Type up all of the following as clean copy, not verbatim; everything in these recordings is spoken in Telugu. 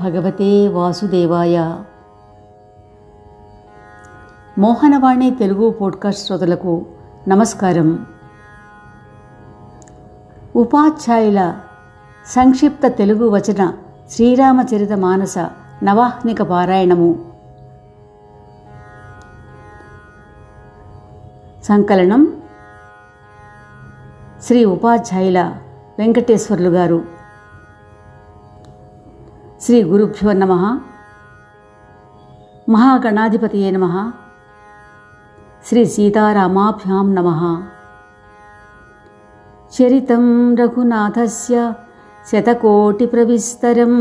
భగవతే వాసుదేవాయ. మోహనవాణి తెలుగు పోడ్కాస్ట్ శ్రోతలకు నమస్కారం. ఉపాధ్యాయుల సంక్షిప్త తెలుగు వచన శ్రీరామచరిత మానస నవాహ్నిక పారాయణము. సంకలనం శ్రీ ఉపాధ్యాయుల వెంకటేశ్వర్లు గారు. శ్రీ గురుభ్యో నమః. మహాగణాధిపతయే నమః. శ్రీ సీతారామాభ్యాం నమః. చరితం రఘునాథస్య శతకోటిప్రవిస్తరం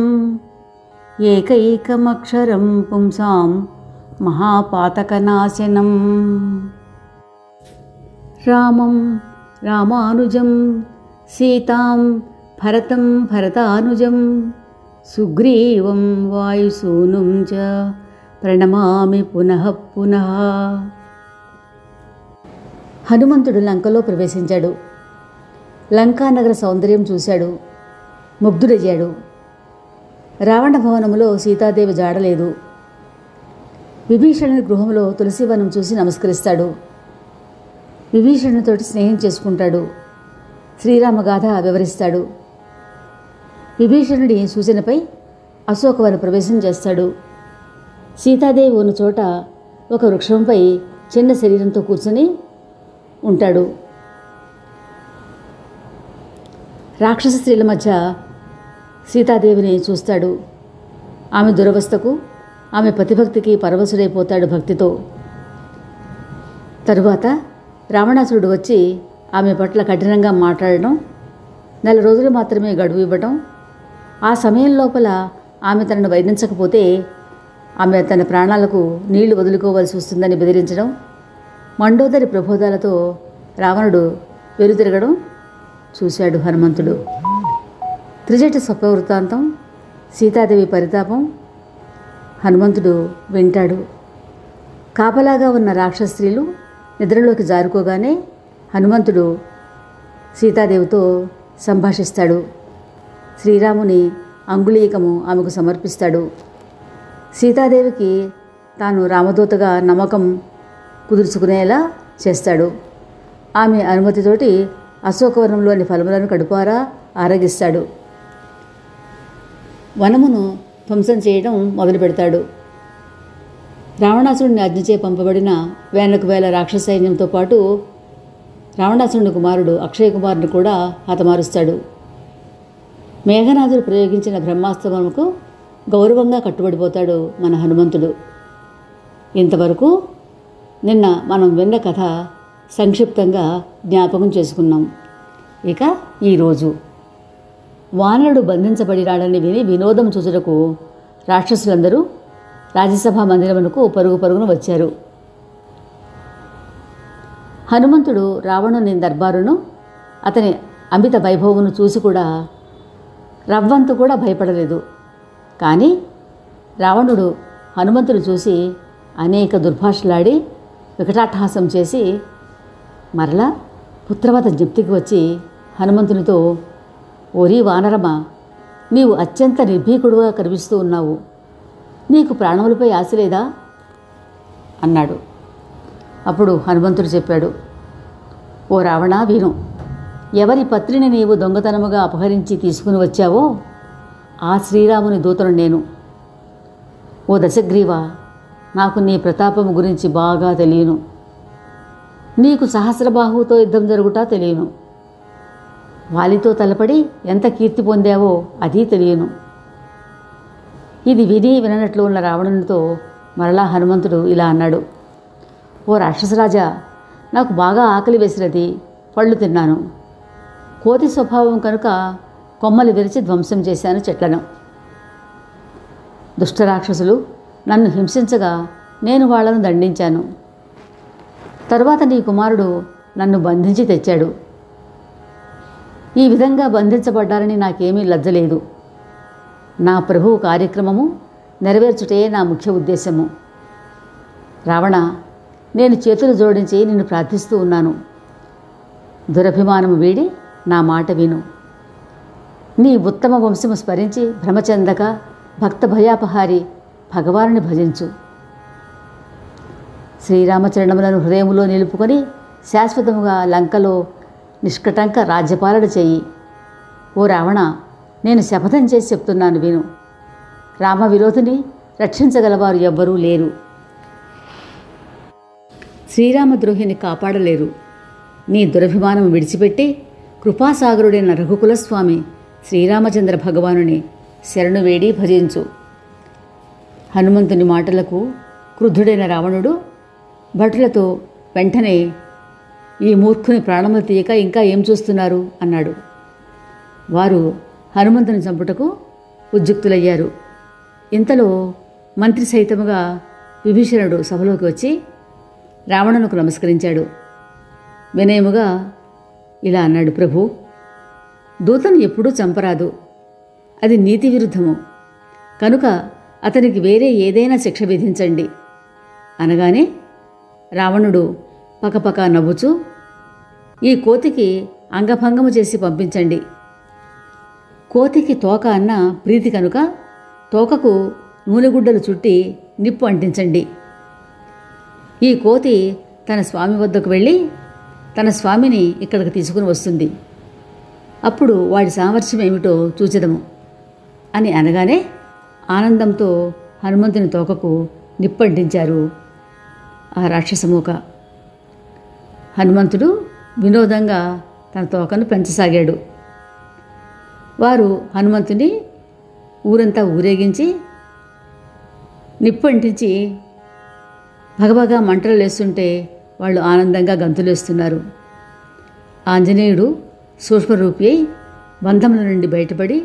ఏకైకమక్షరం పుంసాం మహాపాతకనాశనం. రామం రామానుజం సీతాం భరతం భరతానుజం సుగ్రీవం వాయుసూనుం చ ప్రణమామి పునః పునః. హనుమంతుడు లంకలో ప్రవేశించాడు. లంకానగర సౌందర్యం చూశాడు, ముగ్ధుడయ్యాడు. రావణ భవనములో సీతాదేవి జాడలేదు. విభీషణుని గృహంలో తులసివనం చూసి నమస్కరిస్తాడు. విభీషణునితోటి స్నేహం చేసుకుంటాడు. శ్రీరామగాథ వివరిస్తాడు. విభీషణుడి సూచనపై అశోకవన ప్రవేశం చేస్తాడు. సీతాదేవి ఉన్న చోట ఒక వృక్షంపై చిన్న శరీరంతో కూర్చొని ఉంటాడు. రాక్షస స్త్రీల మధ్య సీతాదేవిని చూస్తాడు. ఆమె దురవస్థకు, ఆమె పతిభక్తికి పరవశుడైపోతాడు భక్తితో. తరువాత రావణాసురుడు వచ్చి ఆమె పట్ల కఠినంగా మాట్లాడడం, 4 రోజులు మాత్రమే గడువు ఇవ్వడం, ఆ సమయం లోపల ఆమె తనను వైదించకపోతే ఆమె తన ప్రాణాలకు నీళ్లు వదులుకోవాల్సి వస్తుందని బెదిరించడం, మండోదరి ప్రబోధాలతో రావణుడు వెనుతిరగడం చూశాడు హనుమంతుడు. త్రిజటి స్వప్నవృత్తాంతం, సీతాదేవి పరితాపం హనుమంతుడు వింటాడు. కాపలాగా ఉన్న రాక్షస స్త్రీలు నిద్రలోకి జారుకోగానే హనుమంతుడు సీతాదేవితో సంభాషిస్తాడు. శ్రీరాముని అంగుళీకము ఆమెకు సమర్పిస్తాడు. సీతాదేవికి తాను రామదూతగా నమ్మకం కుదుర్చుకునేలా చేస్తాడు. ఆమె అనుమతితోటి అశోకవనంలోని ఫలములను కడుపారా ఆరగిస్తాడు. వనమును ధ్వంసం చేయడం మొదలు పెడతాడు. రావణాసురుడిని ఆజ్ఞచే పంపబడిన 1000 రాక్షస సైన్యంతో పాటు రావణాసురుని కుమారుడు అక్షయ కుమారుని కూడా హతమారుస్తాడు. మేఘనాథుడు ప్రయోగించిన బ్రహ్మాస్త్రములకు గౌరవంగా కట్టుబడిపోతాడు మన హనుమంతుడు. ఇంతవరకు నిన్న మనం విన్న కథ సంక్షిప్తంగా జ్ఞాపకం చేసుకున్నాం. ఇక ఈరోజు వానరుడు బంధించబడినాడని విని వినోదం చూచుటకు రాక్షసులందరూ రాజ్యసభ మందిరమునకు పరుగు పరుగున వచ్చారు. హనుమంతుడు రావణుని దర్బారును, అతని అమిత వైభవమును చూసి కూడా రవ్వంతు కూడా భయపడలేదు. కానీ రావణుడు హనుమంతుడు చూసి అనేక దుర్భాషలాడి వికటాట్టహాసం చేసి మరలా పుత్రవత జ్ఞప్తికి వచ్చి హనుమంతునితో, ఓరి వానరమా, నీవు అత్యంత నిర్భీకుడుగా కనిపిస్తూ ఉన్నావు. నీకు ప్రాణములపై ఆశ లేదా అన్నాడు. అప్పుడు హనుమంతుడు చెప్పాడు, ఓ రావణ విను, ఎవరి పత్రిని నీవు దొంగతనముగా అపహరించి తీసుకుని వచ్చావో ఆ శ్రీరాముని దూతను నేను. ఓ దశగ్రీవా, నాకు నీ ప్రతాపము గురించి బాగా తెలియను. నీకు సహస్రబాహువుతో యుద్ధం జరుగుటా తెలియను. వాలితో తలపడి ఎంత కీర్తి పొందావో అది తెలియను. ఇది విని వినట్లు ఉన్న రావణునితో మరలా హనుమంతుడు ఇలా అన్నాడు, ఓ రాక్షసరాజా, నాకు బాగా ఆకలి వేసినది, పళ్ళు తిన్నాను. కోతి స్వభావం కనుక కొమ్మలు విరిచి ధ్వంసం చేశాను చెట్లను. దుష్టరాక్షసులు నన్ను హింసించగా నేను వాళ్లను దండించాను. తరువాత నీ కుమారుడు నన్ను బంధించి తెచ్చాడు. ఈ విధంగా బంధించబడ్డారని నాకేమీ లజ్జలేదు. నా ప్రభువు కార్యక్రమము నెరవేర్చుటే నా ముఖ్య ఉద్దేశము. రావణ, నేను చేతులు జోడించి నిన్ను ప్రార్థిస్తూ ఉన్నాను. దురభిమానము వీడి నా మాట విను. నీ ఉత్తమ వంశము స్మరించి భ్రమచెందక భక్త భయాపహారి భగవానుని భజించు. శ్రీరామచరణములను హృదయములో నిలుపుకొని శాశ్వతముగా లంకలో నిష్కటంక రాజ్యపాలన చెయ్యి. ఓ రావణ, నేను శపథం చేసి చెప్తున్నాను విను. రామ విరోధిని రక్షించగలవారు ఎవ్వరూ లేరు. శ్రీరామద్రోహిని కాపాడలేరు. నీ దురభిమానం విడిచిపెట్టి కృపాసాగరుడైన రఘుకులస్వామి శ్రీరామచంద్ర భగవానుని శరణు వేడి భజించు. హనుమంతుని మాటలకు క్రుద్ధుడైన రావణుడు భటులతో వెంటనే, ఈ మూర్ఖుని ప్రాణములు తీయక ఇంకా ఏం చూస్తున్నారు అన్నాడు. వారు హనుమంతుని చంపుటకు ఉద్యుక్తులయ్యారు. ఇంతలో మంత్రి సైతముగా విభీషణుడు సభలోకి వచ్చి రావణునకు నమస్కరించాడు. వినయముగా ఇలా అన్నాడు, ప్రభు, దూతను ఎప్పుడూ చంపరాదు, అది నీతి విరుద్ధము, కనుక అతనికి వేరే ఏదైనా శిక్ష విధించండి అనగానే రావణుడు పకపక నవ్వుచూ, ఈ కోతికి అంగభంగము చేసి పంపించండి. కోతికి తోక అన్న ప్రీతి కనుక తోకకు నూనెగుడ్డలు చుట్టి నిప్పు అంటించండి. ఈ కోతి తన స్వామి వద్దకు వెళ్ళి తన స్వామిని ఇక్కడికి తీసుకుని వస్తుంది. అప్పుడు వాడి సామర్థ్యం ఏమిటో చూచెదము అని అనగానే ఆనందంతో హనుమంతుని తోకకు నిప్పంటించారు ఆ రాక్షసమూక. హనుమంతుడు వినోదంగా తన తోకను పెంచసాగాడు. వారు హనుమంతుని ఊరంతా ఊరేగించి నిప్పంటించి భగభగా మంటలు లేస్తుంటే వాళ్ళు ఆనందంగా గంతులేస్తున్నారు. ఆంజనేయుడు సూక్ష్మరూపి అయి బంధముల నుండి బయటపడి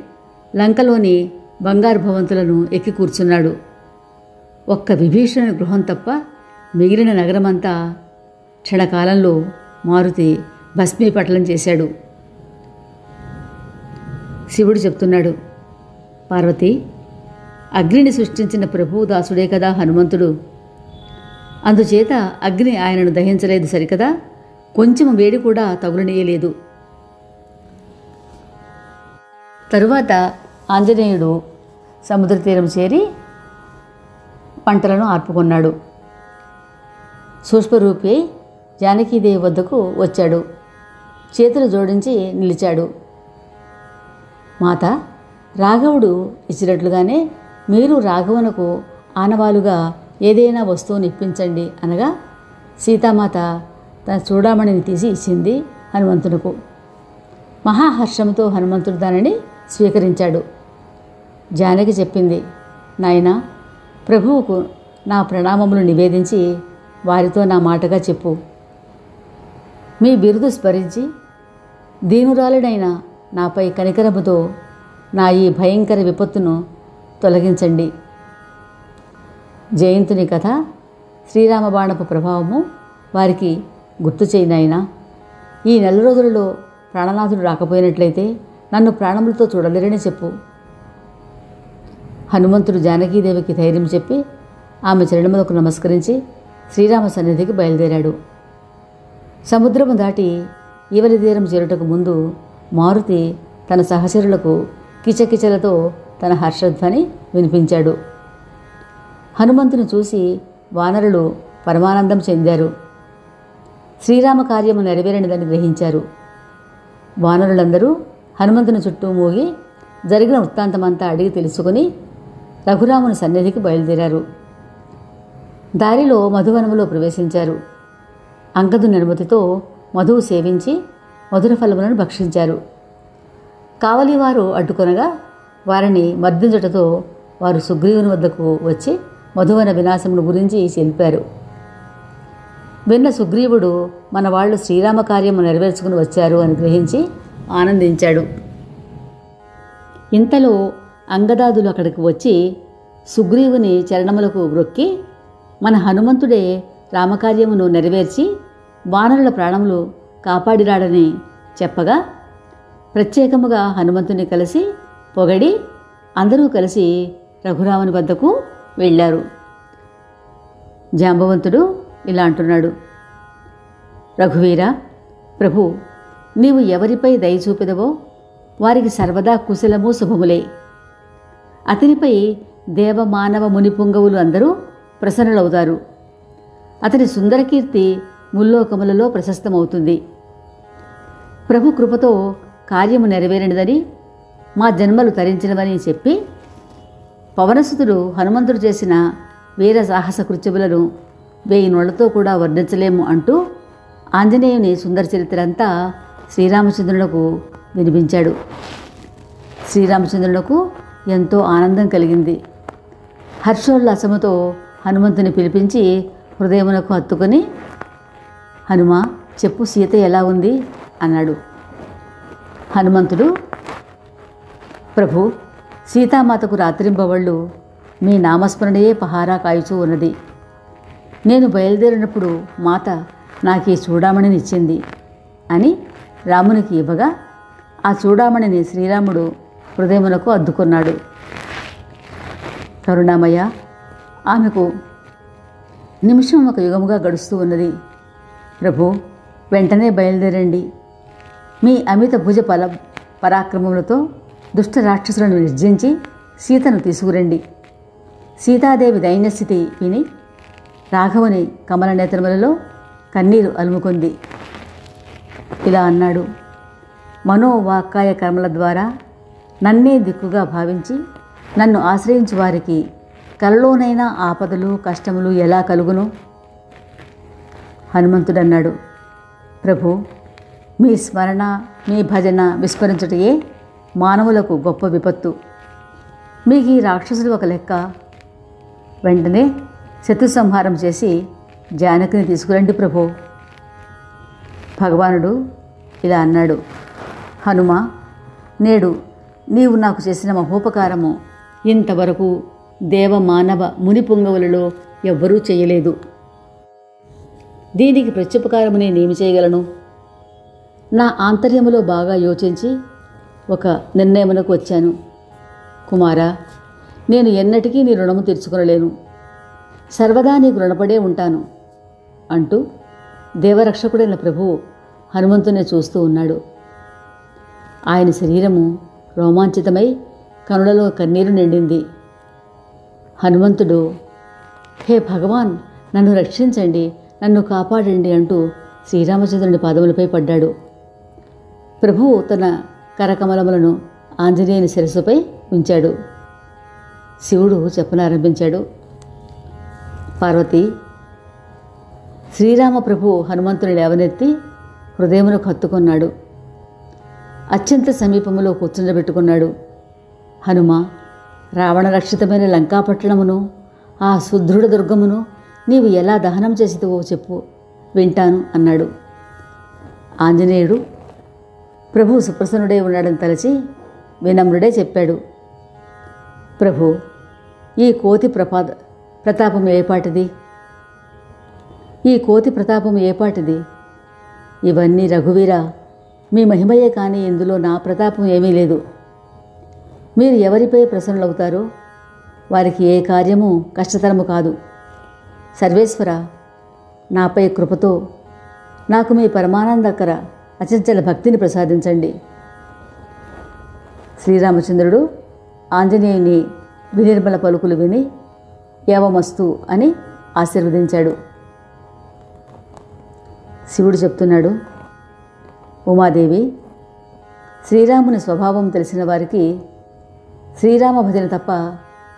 లంకలోని బంగారు భవంతులను ఎక్కి కూర్చున్నాడు. ఒక్క విభీషణుని గృహం తప్ప మిగిలిన నగరమంతా క్షణకాలంలో మారుతి భస్మీపటలం చేశాడు. శివుడు చెప్తున్నాడు, పార్వతి, అగ్నిని సృష్టించిన ప్రభుదాసుడే కదా హనుమంతుడు. అందుచేత అగ్ని ఆయనను దహించలేదు సరికదా, కొంచెం వేడి కూడా తగులనీయలేదు. తరువాత ఆంజనేయుడు సముద్ర తీరం చేరి పంటలను ఆర్పుకున్నాడు. సూక్ష్మరూపి జానకీదేవి వద్దకు వచ్చాడు. చేతులు జోడించి నిలిచాడు. మాత, రాఘవుడు ఇచ్చినట్లుగానే మీరు రాఘవునకు ఆనవాలుగా ఏదైనా వస్తువుని ఇప్పించండి అనగా సీతామాత తన చూడామణిని తీసి ఇచ్చింది హనుమంతునకు. మహాహర్షంతో హనుమంతుడు దానిని స్వీకరించాడు. జానకి చెప్పింది, నాయనా, ప్రభువుకు నా ప్రణామములు నివేదించి వారితో నా మాటగా చెప్పు. మీ బిరుదు స్మరించి దీనురాలుడైన నాపై కనికరముతో నా ఈ భయంకర విపత్తును తొలగించండి. జయంతుని కథ, శ్రీరామబాణపు ప్రభావము వారికి గుర్తు చేయనాయనా. ఈ నెల రోజులలో ప్రాణనాథుడు రాకపోయినట్లయితే నన్ను ప్రాణములతో చూడలేరని చెప్పు. హనుమంతుడు జానకీదేవికి ధైర్యం చెప్పి ఆమె చరణములకు నమస్కరించి శ్రీరామ సన్నిధికి బయలుదేరాడు. సముద్రము దాటి ఈవలి తీరం చేరుటకు ముందు మారుతి తన సహచరులకు కిచకిచలతో తన హర్షధ్వని వినిపించాడు. హనుమంతుని చూసి వానరులు పరమానందం చెందారు. శ్రీరామ కార్యము నెరవేరనిదని గ్రహించారు. వానరులందరూ హనుమంతుని చుట్టూ మూగి జరిగిన వృత్తాంతమంతా అడిగి తెలుసుకుని రఘురాముని సన్నిధికి బయలుదేరారు. దారిలో మధువనములో ప్రవేశించారు. అంగదుని అనుమతితో మధువు సేవించి మధుర ఫలములను భక్షించారు. కావలివారు అడ్డుకొనగా వారిని మర్దించుటతో వారు సుగ్రీవుని వద్దకు వచ్చి మధువన వినాశమును గురించి తెలిపారు. విన్న సుగ్రీవుడు మన వాళ్ళు శ్రీరామ కార్యము నెరవేర్చుకుని వచ్చారు అని గ్రహించి ఆనందించాడు. ఇంతలో అంగదాదులు అక్కడికి వచ్చి సుగ్రీవుని చరణములకు మ్రొక్కి మన హనుమంతుడే రామకార్యమును నెరవేర్చి వానరుల ప్రాణములు కాపాడిరాడని చెప్పగా ప్రత్యేకముగా హనుమంతుని కలిసి పొగడి అందరూ కలిసి రఘురాముని వద్దకు వెళ్ళారు. జాంబవంతుడు ఇలా అంటున్నాడు, రఘువీర, ప్రభు, నీవు ఎవరిపై దయ చూపెదవో వారికి సర్వదా కుశలము శుభములే. అతనిపై దేవమానవ మునిపుంగవులు అందరూ ప్రసన్నులవుతారు. అతని సుందరకీర్తి ముల్లోకములలో ప్రశస్తమవుతుంది. ప్రభు కృపతో కార్యము నెరవేరినదని, మా జన్మలు తరించినవని చెప్పి పవనసుతుడు హనుమంతుడు చేసిన వీర సాహస కృత్యములను 1000 నోళ్లతో కూడా వర్ణించలేము అంటూ ఆంజనేయుని సుందర చరిత్ర అంతా శ్రీరామచంద్రునకు వినిపించాడు. శ్రీరామచంద్రునకు ఎంతో ఆనందం కలిగింది. హర్షోల్లాసముతో హనుమంతుని పిలిపించి హృదయమునకు హత్తుకొని, హనుమా, చెప్పు, సీత ఎలా ఉంది అన్నాడు. హనుమంతుడు, ప్రభు, సీతామాతకు రాత్రింబవళ్ళు మీ నామస్మరణయే పహారా కాయుచూ ఉన్నది. నేను బయలుదేరినప్పుడు మాత నాకీ చూడామణినిచ్చింది అని రామునికి ఇవ్వగా ఆ చూడామణిని శ్రీరాముడు హృదయమునకు అద్దుకున్నాడు. కరుణామయ్య, ఆమెకు నిమిషం ఒక యుగముగా గడుస్తూ ఉన్నది. ప్రభు, వెంటనే బయలుదేరండి. మీ అమిత భుజ పరాక్రమములతో దుష్ట రాక్షసులను నిర్జించి సీతను తీసుకురండి. సీతాదేవి దైన్యస్థితి విని రాఘవుని కమల నేత్రములలో కన్నీరు అలుముకుంది. ఇలా అన్నాడు, మనోవాక్కాయ కర్మల ద్వారా నన్నే దిక్కుగా భావించి నన్ను ఆశ్రయించు వారికి కలలోనైనా ఆపదలు కష్టములు ఎలా కలుగును? హనుమంతుడన్నాడు, ప్రభు, మీ స్మరణ మీ భజన విస్మరించుటయే మానవులకు గొప్ప విపత్తు. మీకు ఈ రాక్షసులు ఒక లెక్క. వెంటనే శత్రు సంహారం చేసి జానకిని తీసుకురండి ప్రభు. భగవానుడు ఇలా అన్నాడు, హనుమ, నేడు నీవు నాకు చేసిన మహోపకారము ఇంతవరకు దేవ మానవ ముని పుంగవులలో ఎవ్వరూ చేయలేదు. దీనికి ప్రత్యుపకారము నేనేమి చేయగలను? నా ఆంతర్యములో బాగా యోచించి ఒక నిర్ణయమునకు వచ్చాను. కుమారా, నేను ఎన్నటికీ నీ రుణము తీర్చుకొనలేను. సర్వదా నీకు రుణపడే ఉంటాను అంటూ దేవరక్షకుడైన ప్రభువు హనుమంతుని చూస్తూ ఉన్నాడు. ఆయన శరీరము రోమాంచితమై కనులలో కన్నీరు నిండింది. హనుమంతుడు, హే భగవాన్, నన్ను రక్షించండి, నన్ను కాపాడండి అంటూ శ్రీరామచంద్రుని పాదములపై పడ్డాడు. ప్రభువు తన కరకమలములను ఆంజనేయుని శిరస్సుపై ఉంచాడు. శివుడు చెప్పనారంభించాడు. పార్వతి, శ్రీరామ ప్రభు హనుమంతుని లేవనెత్తి హృదయమునకు హత్తుకున్నాడు. అత్యంత సమీపములో కూర్చుండబెట్టుకున్నాడు. హనుమ, రావణ రక్షితమైన లంకాపట్టణమును, ఆ సుదృఢ దుర్గమును నీవు ఎలా దహనం చేసిదివో చెప్పు, వింటాను అన్నాడు. ఆంజనేయుడు ప్రభు సుప్రసన్నుడై ఉన్నాడని తలచి వినమ్రుడే చెప్పాడు, ప్రభు, ఈ కోతి ప్రతాపము ఏపాటిది? ఈ కోతి ప్రతాపము ఏపాటిది? ఇవన్నీ రఘువీర మీ మహిమయే కానీ ఇందులో నా ప్రతాపం ఏమీ లేదు. మీరు ఎవరిపై ప్రసన్నులవుతారో వారికి ఏ కార్యము కష్టతరము కాదు. సర్వేశ్వర, నాపై కృపతో నాకు మీ పరమానందకర అచంచల భక్తిని ప్రసాదించండి. శ్రీరామచంద్రుడు ఆంజనేయుని వినిర్మల పలుకులు విని ఏవమస్తు అని ఆశీర్వదించాడు. శివుడు చెప్తున్నాడు, ఉమాదేవి, శ్రీరాముని స్వభావం తెలిసిన వారికి శ్రీరామ భజన తప్ప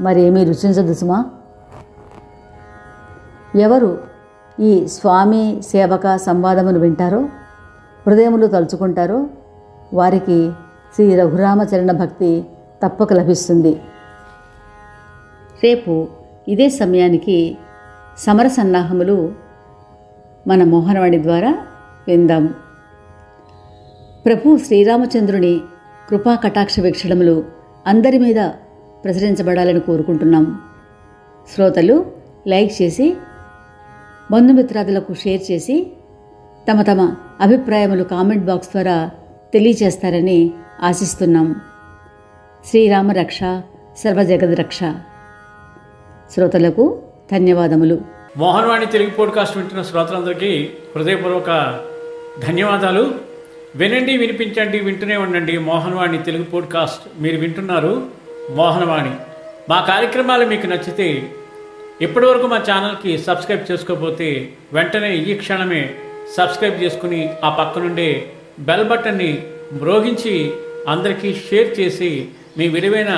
మరేమీ రుచించదు సుమా. ఎవరు ఈ స్వామి సేవక సంవాదమును వింటారో, హృదయములు తలుచుకుంటారో వారికి శ్రీ రఘురామచరణ భక్తి తప్పక లభిస్తుంది. రేపు ఇదే సమయానికి సమర సన్నాహములు మన మోహనవాణి ద్వారా విందాం. ప్రభు శ్రీరామచంద్రుని కృపా కటాక్ష వీక్షణములు అందరి మీద ప్రసరించబడాలని కోరుకుంటున్నాం. శ్రోతలు లైక్ చేసి బంధుమిత్రాదులకు షేర్ చేసి తమ తమ అభిప్రాయములు కామెంట్ బాక్స్ ద్వారా తెలియచేస్తారని ఆశిస్తున్నాం. శ్రీరామ రక్ష సర్వజగద్ రక్ష. శ్రోతలకు ధన్యవాదములు. మోహనవాణి తెలుగు పోడ్కాస్ట్ వింటున్న శ్రోతలందరికీ హృదయపూర్వక ధన్యవాదాలు. వినండి, వినిపించండి, వింటూనే ఉండండి మోహనవాణి తెలుగు పోడ్కాస్ట్. మీరు వింటున్నారు మోహనవాణి. మా కార్యక్రమాలు మీకు నచ్చితే ఇప్పటివరకు మా ఛానల్కి సబ్స్క్రైబ్ చేసుకోకపోతే వెంటనే ఈ క్షణమే సబ్స్క్రైబ్ చేసుకుని ఆ పక్క నుండే బెల్ బటన్ని మ్రోగించి అందరికీ షేర్ చేసి మీ విలువైన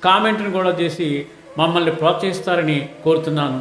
కామెంట్ను కూడా చేసి మమ్మల్ని ప్రోత్సహిస్తారని కోరుతున్నాను.